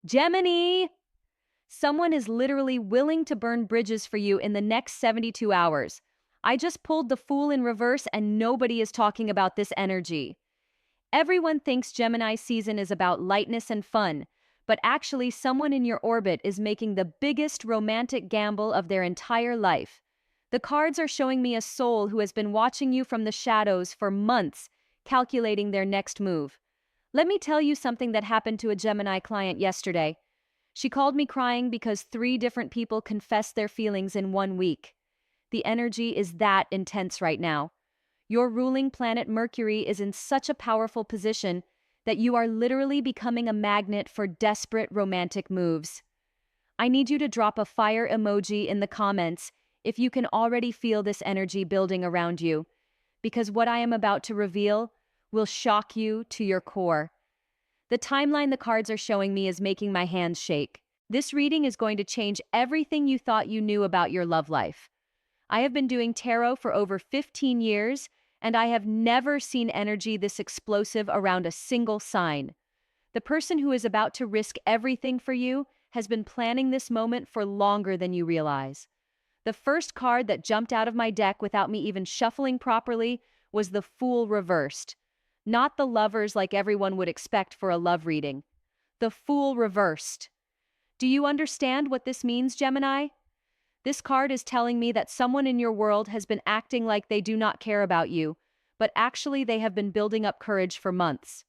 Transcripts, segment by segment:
Gemini! Someone is literally willing to burn bridges for you in the next 72 hours. I just pulled the Fool in reverse and nobody is talking about this energy. Everyone thinks Gemini season is about lightness and fun, but actually someone in your orbit is making the biggest romantic gamble of their entire life. The cards are showing me a soul who has been watching you from the shadows for months, calculating their next move. Let me tell you something that happened to a Gemini client yesterday. She called me crying because 3 different people confessed their feelings in 1 week. The energy is that intense right now. Your ruling planet Mercury is in such a powerful position that you are literally becoming a magnet for desperate romantic moves. I need you to drop a fire emoji in the comments if you can already feel this energy building around you, because what I am about to reveal will shock you to your core. The timeline the cards are showing me is making my hands shake. This reading is going to change everything you thought you knew about your love life. I have been doing tarot for over 15 years, and I have never seen energy this explosive around a single sign. The person who is about to risk everything for you has been planning this moment for longer than you realize. The first card that jumped out of my deck without me even shuffling properly was the Fool reversed. Not the Lovers like everyone would expect for a love reading. The Fool reversed. Do you understand what this means, Gemini? This card is telling me that someone in your world has been acting like they do not care about you, but actually they have been building up courage for months.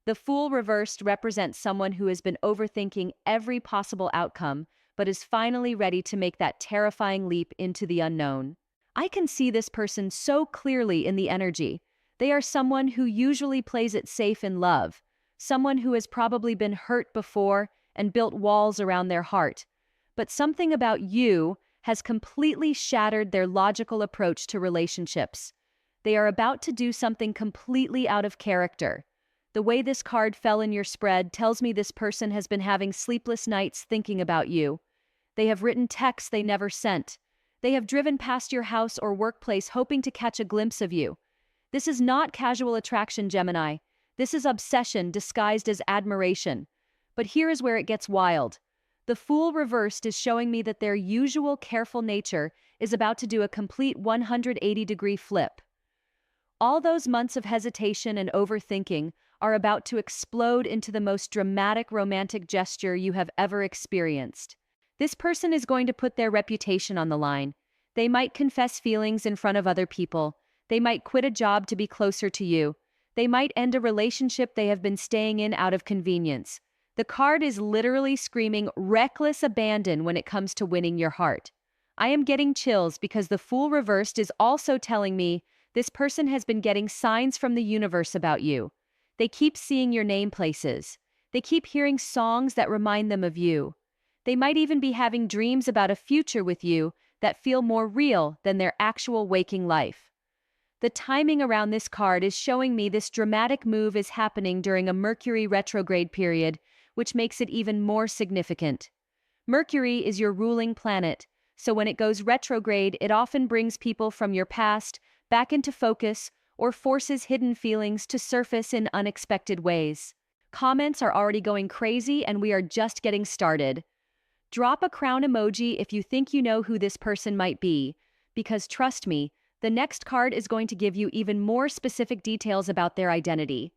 The Fool reversed represents someone who has been overthinking every possible outcome, but is finally ready to make that terrifying leap into the unknown. I can see this person so clearly in the energy. They are someone who usually plays it safe in love, someone who has probably been hurt before and built walls around their heart. But something about you has completely shattered their logical approach to relationships. They are about to do something completely out of character. The way this card fell in your spread tells me this person has been having sleepless nights thinking about you. They have written texts they never sent. They have driven past your house or workplace hoping to catch a glimpse of you. This is not casual attraction, Gemini. This is obsession disguised as admiration. But here is where it gets wild. The Fool reversed is showing me that their usual careful nature is about to do a complete 180-degree flip. All those months of hesitation and overthinking are about to explode into the most dramatic romantic gesture you have ever experienced. This person is going to put their reputation on the line. They might confess feelings in front of other people. They might quit a job to be closer to you. They might end a relationship they have been staying in out of convenience. The card is literally screaming reckless abandon when it comes to winning your heart. I am getting chills because the Fool reversed is also telling me this person has been getting signs from the universe about you. They keep seeing your name places. They keep hearing songs that remind them of you. They might even be having dreams about a future with you that feel more real than their actual waking life. The timing around this card is showing me this dramatic move is happening during a Mercury retrograde period, which makes it even more significant. Mercury is your ruling planet, so when it goes retrograde, it often brings people from your past back into focus or forces hidden feelings to surface in unexpected ways. Comments are already going crazy and we are just getting started. Drop a crown emoji if you think you know who this person might be, because trust me, the next card is going to give you even more specific details about their identity.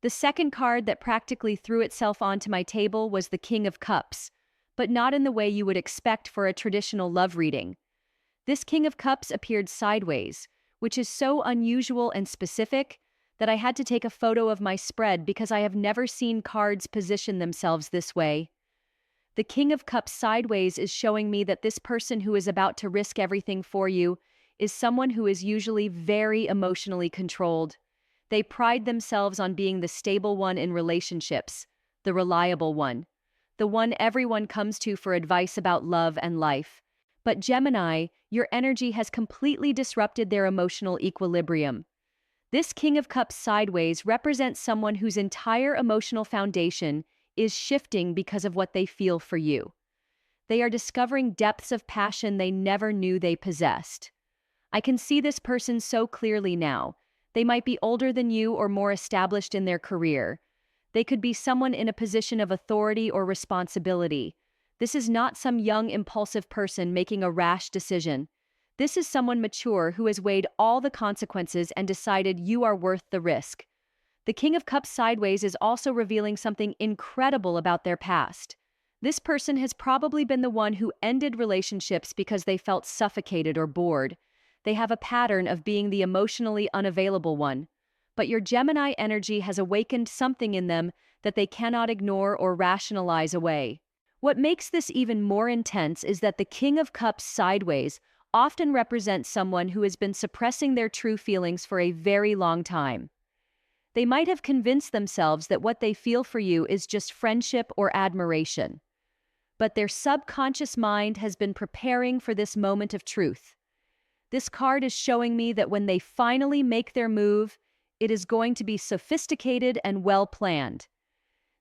The second card that practically threw itself onto my table was the King of Cups, but not in the way you would expect for a traditional love reading. This King of Cups appeared sideways, which is so unusual and specific that I had to take a photo of my spread because I have never seen cards position themselves this way. The King of Cups sideways is showing me that this person who is about to risk everything for you is someone who is usually very emotionally controlled. They pride themselves on being the stable one in relationships, the reliable one, the one everyone comes to for advice about love and life. But Gemini, your energy has completely disrupted their emotional equilibrium. This King of Cups sideways represents someone whose entire emotional foundation is shifting because of what they feel for you. They are discovering depths of passion they never knew they possessed. I can see this person so clearly now. They might be older than you or more established in their career. They could be someone in a position of authority or responsibility. This is not some young, impulsive person making a rash decision. This is someone mature who has weighed all the consequences and decided you are worth the risk. The King of Cups sideways is also revealing something incredible about their past. This person has probably been the one who ended relationships because they felt suffocated or bored. They have a pattern of being the emotionally unavailable one. But your Gemini energy has awakened something in them that they cannot ignore or rationalize away. What makes this even more intense is that the King of Cups sideways often represents someone who has been suppressing their true feelings for a very long time. They might have convinced themselves that what they feel for you is just friendship or admiration. But their subconscious mind has been preparing for this moment of truth. This card is showing me that when they finally make their move, it is going to be sophisticated and well planned.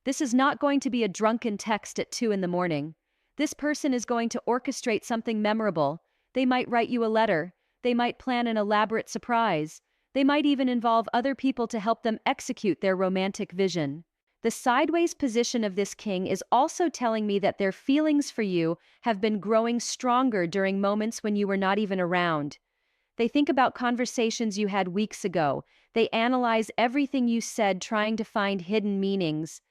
This is not going to be a drunken text at 2 in the morning. This person is going to orchestrate something memorable. They might write you a letter. They might plan an elaborate surprise. They might even involve other people to help them execute their romantic vision. The sideways position of this king is also telling me that their feelings for you have been growing stronger during moments when you were not even around. They think about conversations you had weeks ago. They analyze everything you said, trying to find hidden meanings.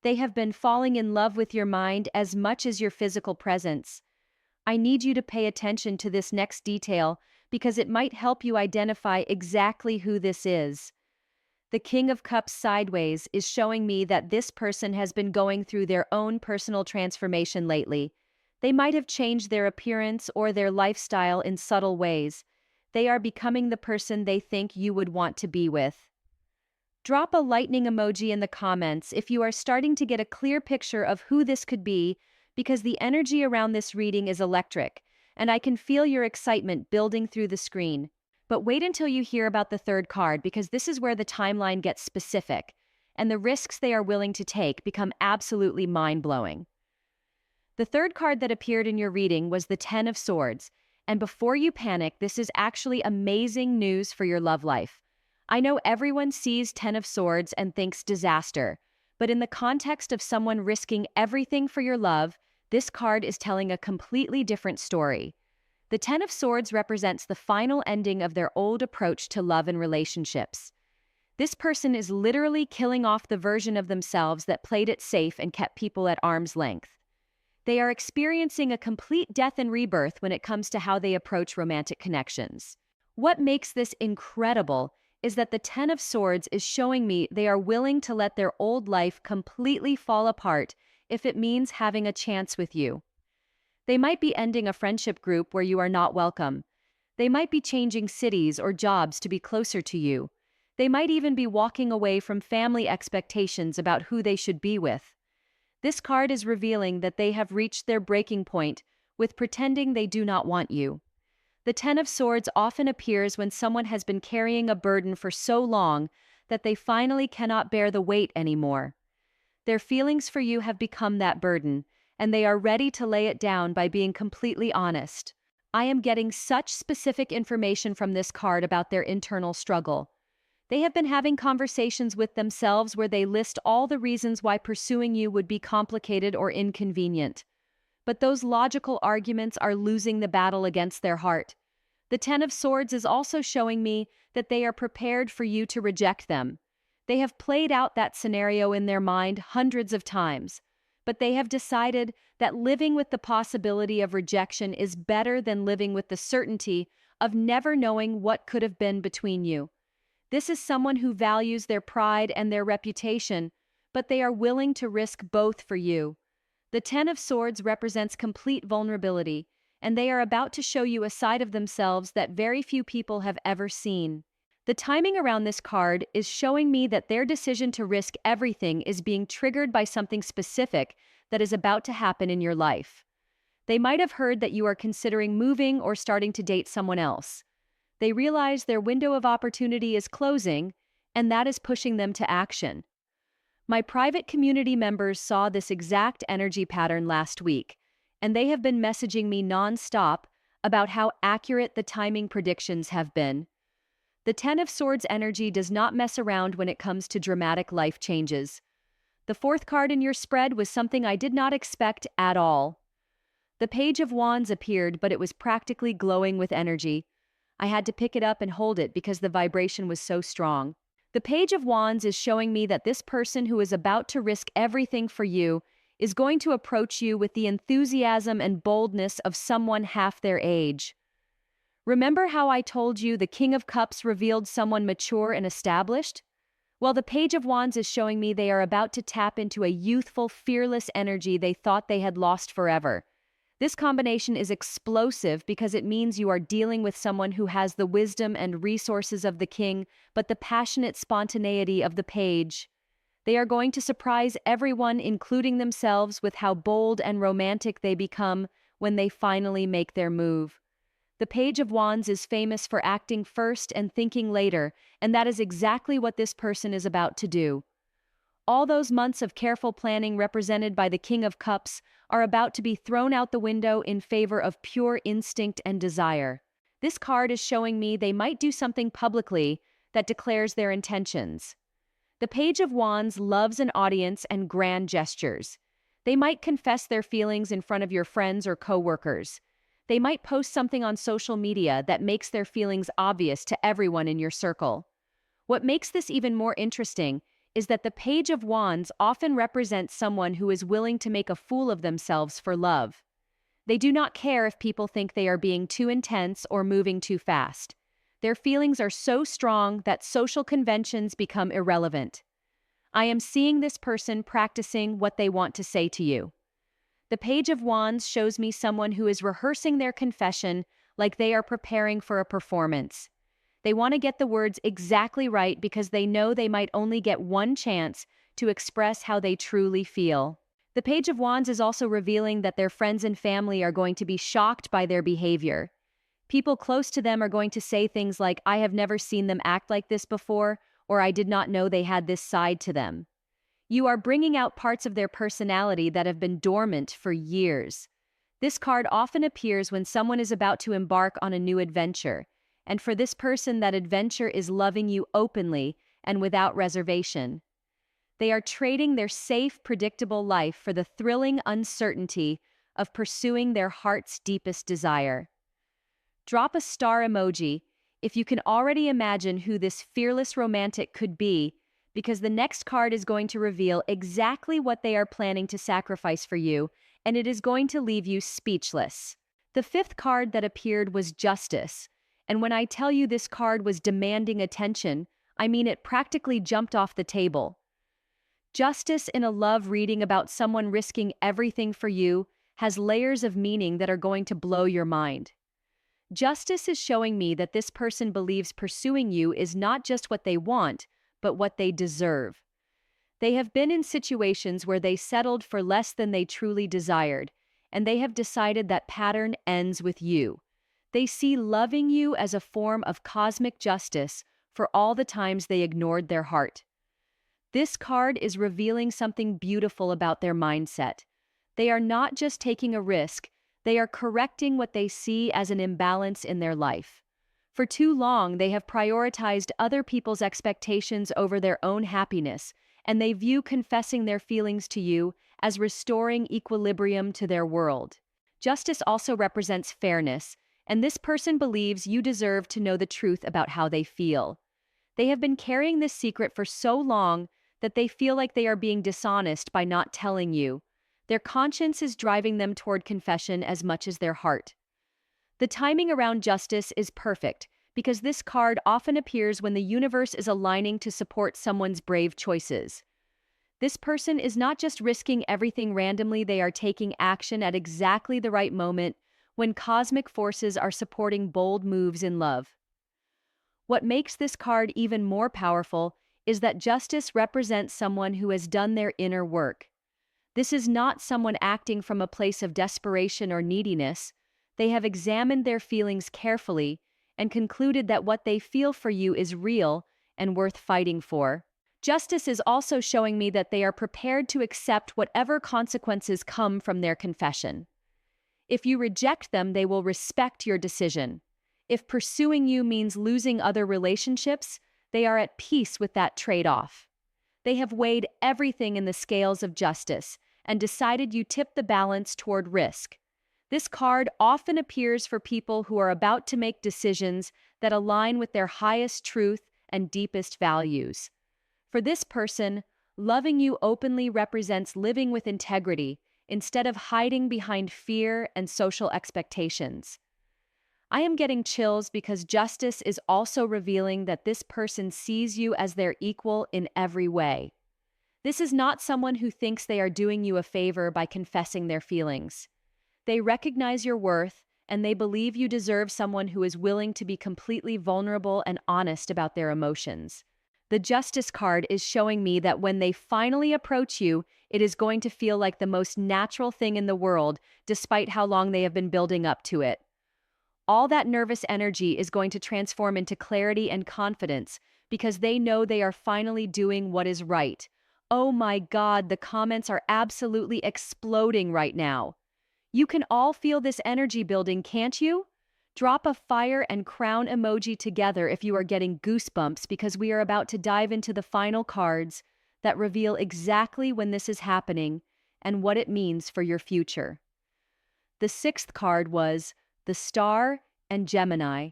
They have been falling in love with your mind as much as your physical presence. I need you to pay attention to this next detail because it might help you identify exactly who this is. The King of Cups sideways is showing me that this person has been going through their own personal transformation lately. They might have changed their appearance or their lifestyle in subtle ways. They are becoming the person they think you would want to be with. Drop a lightning emoji in the comments if you are starting to get a clear picture of who this could be, because the energy around this reading is electric, and I can feel your excitement building through the screen. But wait until you hear about the third card, because this is where the timeline gets specific, and the risks they are willing to take become absolutely mind-blowing. The third card that appeared in your reading was the Ten of Swords, and before you panic, this is actually amazing news for your love life. I know everyone sees Ten of Swords and thinks disaster, but in the context of someone risking everything for your love, this card is telling a completely different story. The Ten of Swords represents the final ending of their old approach to love and relationships. This person is literally killing off the version of themselves that played it safe and kept people at arm's length. They are experiencing a complete death and rebirth when it comes to how they approach romantic connections. What makes this incredible is that the Ten of Swords is showing me they are willing to let their old life completely fall apart if it means having a chance with you. They might be ending a friendship group where you are not welcome. They might be changing cities or jobs to be closer to you. They might even be walking away from family expectations about who they should be with. This card is revealing that they have reached their breaking point with pretending they do not want you. The Ten of Swords often appears when someone has been carrying a burden for so long that they finally cannot bear the weight anymore. Their feelings for you have become that burden, and they are ready to lay it down by being completely honest. I am getting such specific information from this card about their internal struggle. They have been having conversations with themselves where they list all the reasons why pursuing you would be complicated or inconvenient. But those logical arguments are losing the battle against their heart. The Ten of Swords is also showing me that they are prepared for you to reject them. They have played out that scenario in their mind hundreds of times, but they have decided that living with the possibility of rejection is better than living with the certainty of never knowing what could have been between you. This is someone who values their pride and their reputation, but they are willing to risk both for you. The Ten of Swords represents complete vulnerability, and they are about to show you a side of themselves that very few people have ever seen. The timing around this card is showing me that their decision to risk everything is being triggered by something specific that is about to happen in your life. They might have heard that you are considering moving or starting to date someone else. They realize their window of opportunity is closing, and that is pushing them to action. My private community members saw this exact energy pattern last week, and they have been messaging me non-stop about how accurate the timing predictions have been. The Ten of Swords energy does not mess around when it comes to dramatic life changes. The fourth card in your spread was something I did not expect at all. The Page of Wands appeared, but it was practically glowing with energy. I had to pick it up and hold it because the vibration was so strong. The Page of Wands is showing me that this person who is about to risk everything for you is going to approach you with the enthusiasm and boldness of someone half their age. Remember how I told you the King of Cups revealed someone mature and established? Well, the Page of Wands is showing me they are about to tap into a youthful, fearless energy they thought they had lost forever. This combination is explosive because it means you are dealing with someone who has the wisdom and resources of the king, but the passionate spontaneity of the page. They are going to surprise everyone, including themselves, with how bold and romantic they become when they finally make their move. The Page of Wands is famous for acting first and thinking later, and that is exactly what this person is about to do. All those months of careful planning represented by the King of Cups are about to be thrown out the window in favor of pure instinct and desire. This card is showing me they might do something publicly that declares their intentions. The Page of Wands loves an audience and grand gestures. They might confess their feelings in front of your friends or coworkers. They might post something on social media that makes their feelings obvious to everyone in your circle. What makes this even more interesting is that the Page of Wands often represents someone who is willing to make a fool of themselves for love. They do not care if people think they are being too intense or moving too fast. Their feelings are so strong that social conventions become irrelevant. I am seeing this person practicing what they want to say to you. The Page of Wands shows me someone who is rehearsing their confession like they are preparing for a performance. They want to get the words exactly right because they know they might only get one chance to express how they truly feel. The Page of Wands is also revealing that their friends and family are going to be shocked by their behavior. People close to them are going to say things like, "I have never seen them act like this before," or "I did not know they had this side to them." You are bringing out parts of their personality that have been dormant for years. This card often appears when someone is about to embark on a new adventure, and for this person that adventure is loving you openly and without reservation. They are trading their safe, predictable life for the thrilling uncertainty of pursuing their heart's deepest desire. Drop a star emoji if you can already imagine who this fearless romantic could be, because the next card is going to reveal exactly what they are planning to sacrifice for you, and it is going to leave you speechless. The fifth card that appeared was Justice, and when I tell you this card was demanding attention, I mean it practically jumped off the table. Justice in a love reading about someone risking everything for you has layers of meaning that are going to blow your mind. Justice is showing me that this person believes pursuing you is not just what they want, but what they deserve. They have been in situations where they settled for less than they truly desired, and they have decided that pattern ends with you. They see loving you as a form of cosmic justice for all the times they ignored their heart. This card is revealing something beautiful about their mindset. They are not just taking a risk, they are correcting what they see as an imbalance in their life. For too long, they have prioritized other people's expectations over their own happiness, and they view confessing their feelings to you as restoring equilibrium to their world. Justice also represents fairness, and this person believes you deserve to know the truth about how they feel. They have been carrying this secret for so long that they feel like they are being dishonest by not telling you. Their conscience is driving them toward confession as much as their heart. The timing around Justice is perfect, because this card often appears when the universe is aligning to support someone's brave choices. This person is not just risking everything randomly, they are taking action at exactly the right moment when cosmic forces are supporting bold moves in love. What makes this card even more powerful is that Justice represents someone who has done their inner work. This is not someone acting from a place of desperation or neediness. They have examined their feelings carefully and concluded that what they feel for you is real and worth fighting for. Justice is also showing me that they are prepared to accept whatever consequences come from their confession. If you reject them, they will respect your decision. If pursuing you means losing other relationships, they are at peace with that trade-off. They have weighed everything in the scales of justice and decided you tip the balance toward risk. This card often appears for people who are about to make decisions that align with their highest truth and deepest values. For this person, loving you openly represents living with integrity instead of hiding behind fear and social expectations. I am getting chills because justice is also revealing that this person sees you as their equal in every way. This is not someone who thinks they are doing you a favor by confessing their feelings. They recognize your worth, and they believe you deserve someone who is willing to be completely vulnerable and honest about their emotions. The Justice card is showing me that when they finally approach you, it is going to feel like the most natural thing in the world, despite how long they have been building up to it. All that nervous energy is going to transform into clarity and confidence because they know they are finally doing what is right. Oh my God, the comments are absolutely exploding right now. You can all feel this energy building, can't you? Drop a fire and crown emoji together if you are getting goosebumps because we are about to dive into the final cards that reveal exactly when this is happening and what it means for your future. The sixth card was the Star and Gemini.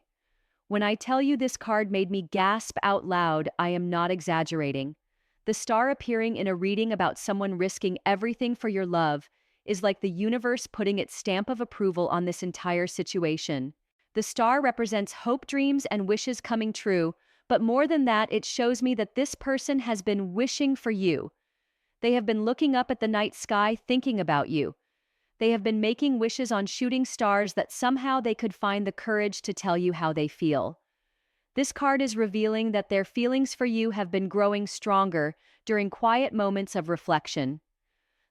When I tell you this card made me gasp out loud, I am not exaggerating. The star appearing in a reading about someone risking everything for your love is like the universe putting its stamp of approval on this entire situation. The star represents hope, dreams, and wishes coming true, but more than that, it shows me that this person has been wishing for you. They have been looking up at the night sky thinking about you. They have been making wishes on shooting stars that somehow they could find the courage to tell you how they feel. This card is revealing that their feelings for you have been growing stronger during quiet moments of reflection.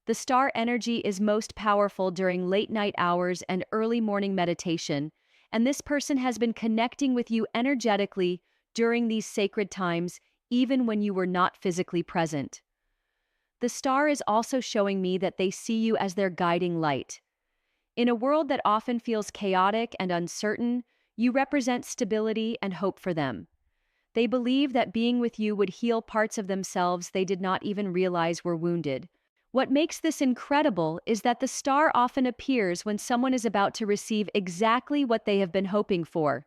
The star energy is most powerful during late night hours and early morning meditation, and this person has been connecting with you energetically during these sacred times, even when you were not physically present. The star is also showing me that they see you as their guiding light. In a world that often feels chaotic and uncertain, you represent stability and hope for them. They believe that being with you would heal parts of themselves they did not even realize were wounded. What makes this incredible is that the star often appears when someone is about to receive exactly what they have been hoping for.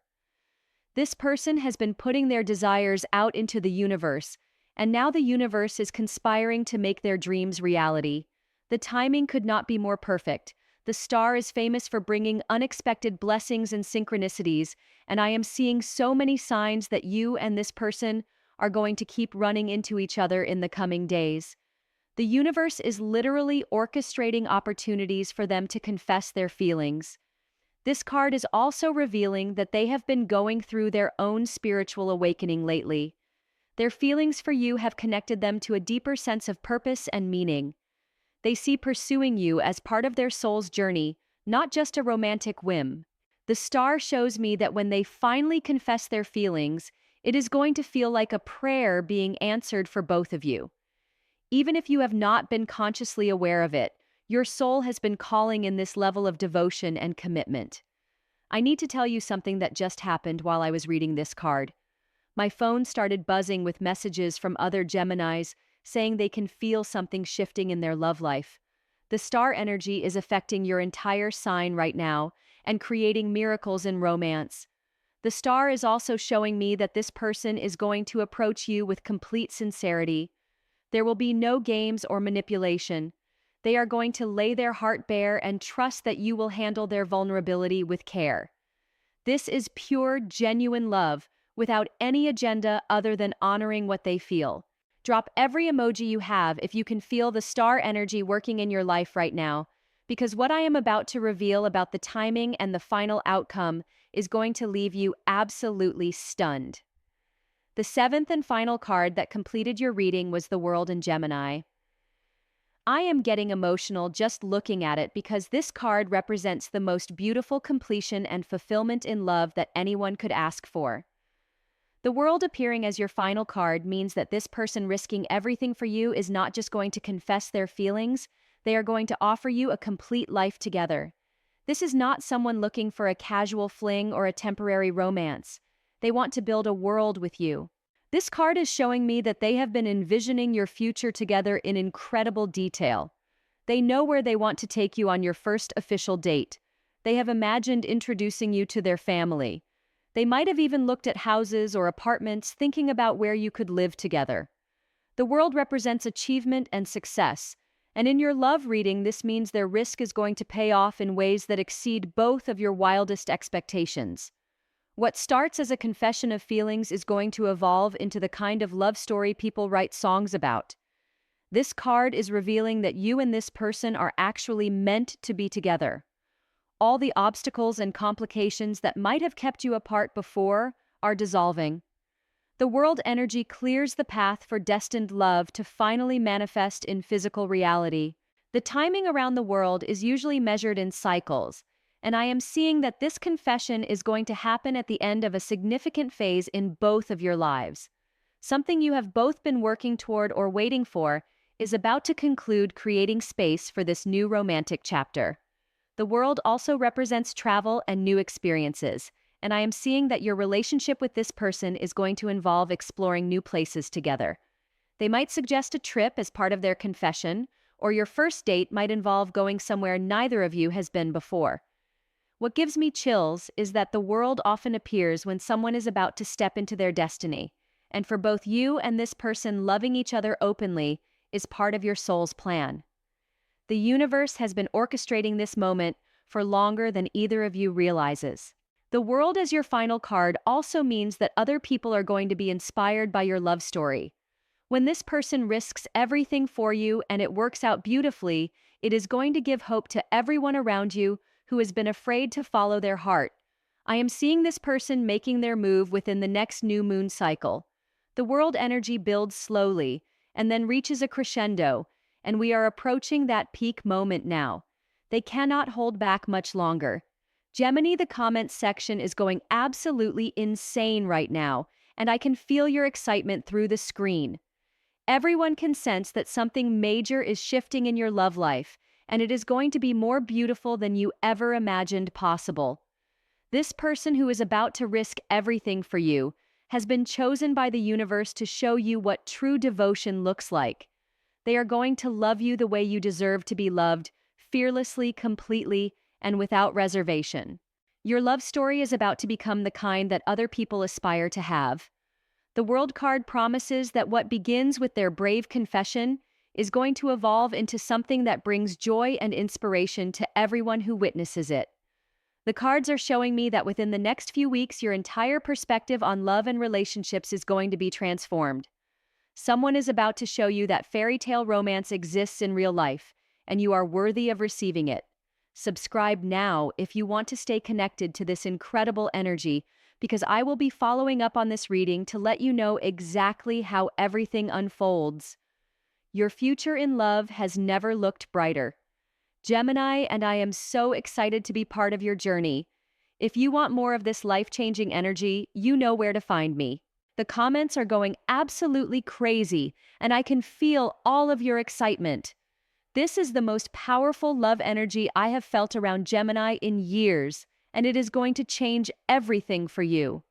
This person has been putting their desires out into the universe, and now the universe is conspiring to make their dreams reality. The timing could not be more perfect. The star is famous for bringing unexpected blessings and synchronicities, and I am seeing so many signs that you and this person are going to keep running into each other in the coming days. The universe is literally orchestrating opportunities for them to confess their feelings. This card is also revealing that they have been going through their own spiritual awakening lately. Their feelings for you have connected them to a deeper sense of purpose and meaning. They see pursuing you as part of their soul's journey, not just a romantic whim. The star shows me that when they finally confess their feelings, it is going to feel like a prayer being answered for both of you. Even if you have not been consciously aware of it, your soul has been calling in this level of devotion and commitment. I need to tell you something that just happened while I was reading this card. My phone started buzzing with messages from other Geminis saying they can feel something shifting in their love life. The star energy is affecting your entire sign right now and creating miracles in romance. The star is also showing me that this person is going to approach you with complete sincerity. There will be no games or manipulation. They are going to lay their heart bare and trust that you will handle their vulnerability with care. This is pure, genuine love, without any agenda other than honoring what they feel. Drop every emoji you have if you can feel the star energy working in your life right now, because what I am about to reveal about the timing and the final outcome is going to leave you absolutely stunned. The seventh and final card that completed your reading was the World in Gemini. I am getting emotional just looking at it because this card represents the most beautiful completion and fulfillment in love that anyone could ask for. The World appearing as your final card means that this person risking everything for you is not just going to confess their feelings, they are going to offer you a complete life together. This is not someone looking for a casual fling or a temporary romance. They want to build a world with you. This card is showing me that they have been envisioning your future together in incredible detail. They know where they want to take you on your first official date. They have imagined introducing you to their family. They might have even looked at houses or apartments thinking about where you could live together. The world represents achievement and success, and in your love reading, this means their risk is going to pay off in ways that exceed both of your wildest expectations. What starts as a confession of feelings is going to evolve into the kind of love story people write songs about. This card is revealing that you and this person are actually meant to be together. All the obstacles and complications that might have kept you apart before are dissolving. The world energy clears the path for destined love to finally manifest in physical reality. The timing around the world is usually measured in cycles, and I am seeing that this confession is going to happen at the end of a significant phase in both of your lives. Something you have both been working toward or waiting for is about to conclude, creating space for this new romantic chapter. The world also represents travel and new experiences, and I am seeing that your relationship with this person is going to involve exploring new places together. They might suggest a trip as part of their confession, or your first date might involve going somewhere neither of you has been before. What gives me chills is that the world often appears when someone is about to step into their destiny, and for both you and this person, loving each other openly is part of your soul's plan. The universe has been orchestrating this moment for longer than either of you realizes. The world as your final card also means that other people are going to be inspired by your love story. When this person risks everything for you and it works out beautifully, it is going to give hope to everyone around you who has been afraid to follow their heart. I am seeing this person making their move within the next new moon cycle. The world energy builds slowly and then reaches a crescendo, and we are approaching that peak moment now. They cannot hold back much longer. Gemini, the comments section is going absolutely insane right now, and I can feel your excitement through the screen. Everyone can sense that something major is shifting in your love life, and it is going to be more beautiful than you ever imagined possible. This person who is about to risk everything for you has been chosen by the universe to show you what true devotion looks like. They are going to love you the way you deserve to be loved, fearlessly, completely, and without reservation. Your love story is about to become the kind that other people aspire to have. The World card promises that what begins with their brave confession is going to evolve into something that brings joy and inspiration to everyone who witnesses it. The cards are showing me that within the next few weeks, your entire perspective on love and relationships is going to be transformed. Someone is about to show you that fairy tale romance exists in real life, and you are worthy of receiving it. Subscribe now if you want to stay connected to this incredible energy, because I will be following up on this reading to let you know exactly how everything unfolds. Your future in love has never looked brighter. Gemini, and I am so excited to be part of your journey. If you want more of this life-changing energy, you know where to find me. The comments are going absolutely crazy, and I can feel all of your excitement. This is the most powerful love energy I have felt around Gemini in years, and it is going to change everything for you.